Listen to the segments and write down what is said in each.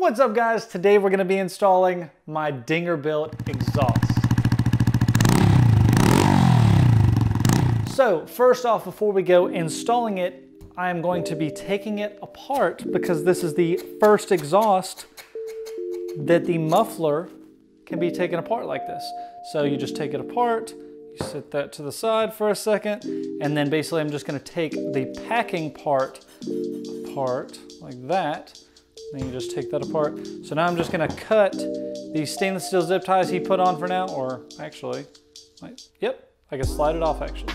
What's up guys? Today we're going to be installing my Dinger built exhaust. So first off, before we go installing it, I am going to be taking it apart because this is the first exhaust that the muffler can be taken apart like this. So you just take it apart, you set that to the side for a second, and then basically I'm just going to take the packing part apart like that. Then you just take that apart. So now I'm just gonna cut these stainless steel zip ties he put on for now, or actually, yep, I can slide it off actually.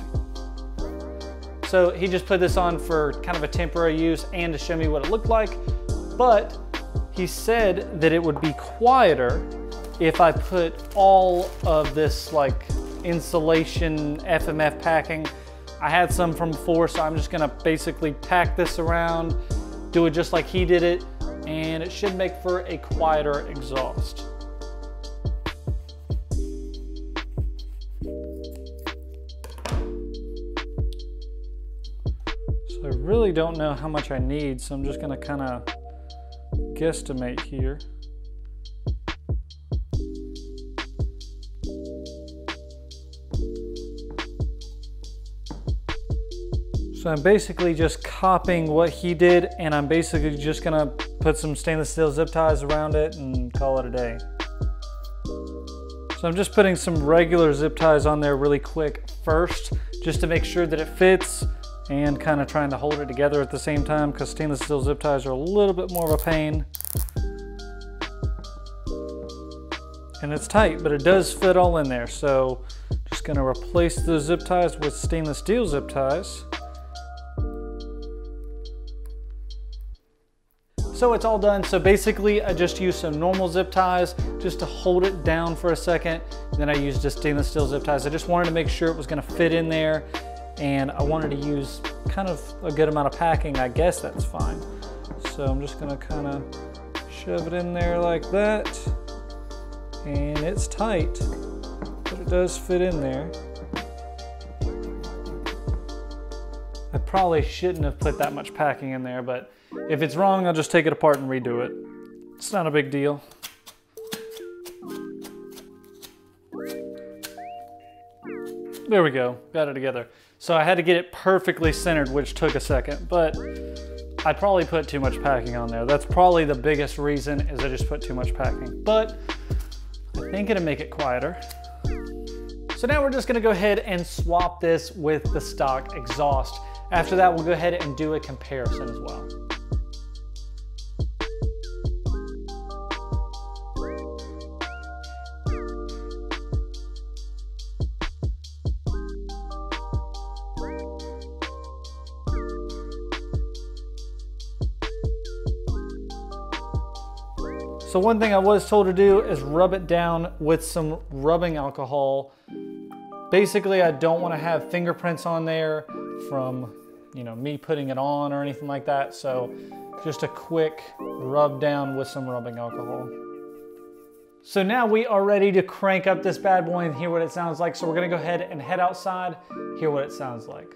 So he just put this on for kind of a temporary use and to show me what it looked like, but he said that it would be quieter if I put all of this like insulation FMF packing. I had some from before, so I'm just gonna basically pack this around, do it just like he did it, and it should make for a quieter exhaust. So I really don't know how much I need, so I'm just gonna kind of guesstimate here. So I'm basically just copying what he did, and I'm basically just gonna put some stainless steel zip ties around it and call it a day. So I'm just putting some regular zip ties on there really quick first, just to make sure that it fits, and kind of trying to hold it together at the same time because stainless steel zip ties are a little bit more of a pain. And it's tight, but it does fit all in there. So just gonna replace the zip ties with stainless steel zip ties. So it's all done. So basically I just used some normal zip ties just to hold it down for a second. Then I used just stainless steel zip ties. I just wanted to make sure it was gonna fit in there, and I wanted to use kind of a good amount of packing. I guess that's fine. So I'm just gonna kind of shove it in there like that. And it's tight, but it does fit in there. I probably shouldn't have put that much packing in there, but if it's wrong, I'll just take it apart and redo it. It's not a big deal. There we go, got it together. So I had to get it perfectly centered, which took a second, but I probably put too much packing on there. That's probably the biggest reason, is I just put too much packing. But I think it'll make it quieter. So now we're just gonna go ahead and swap this with the stock exhaust. After that, we'll go ahead and do a comparison as well. So one thing I was told to do is rub it down with some rubbing alcohol. Basically, I don't want to have fingerprints on there from, me putting it on or anything like that. So just a quick rub down with some rubbing alcohol. So now we are ready to crank up this bad boy and hear what it sounds like. So we're gonna go ahead and head outside, hear what it sounds like.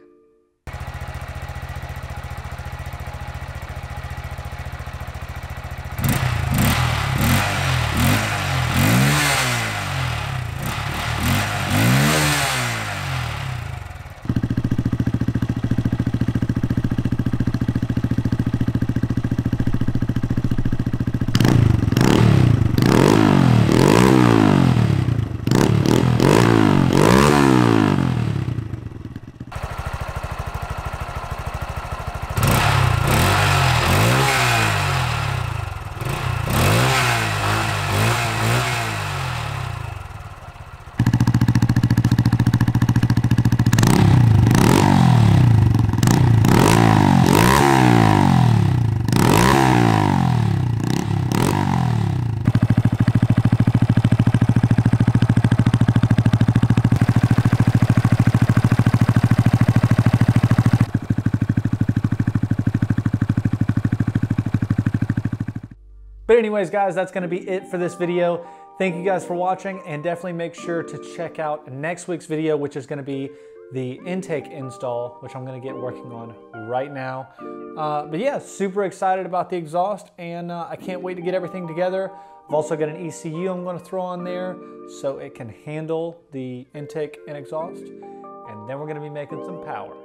But anyways, guys, that's gonna be it for this video. Thank you guys for watching, and definitely make sure to check out next week's video, which is gonna be the intake install, which I'm gonna get working on right now. But yeah, super excited about the exhaust, and I can't wait to get everything together. I've also got an ECU I'm gonna throw on there so it can handle the intake and exhaust, and then we're gonna be making some power.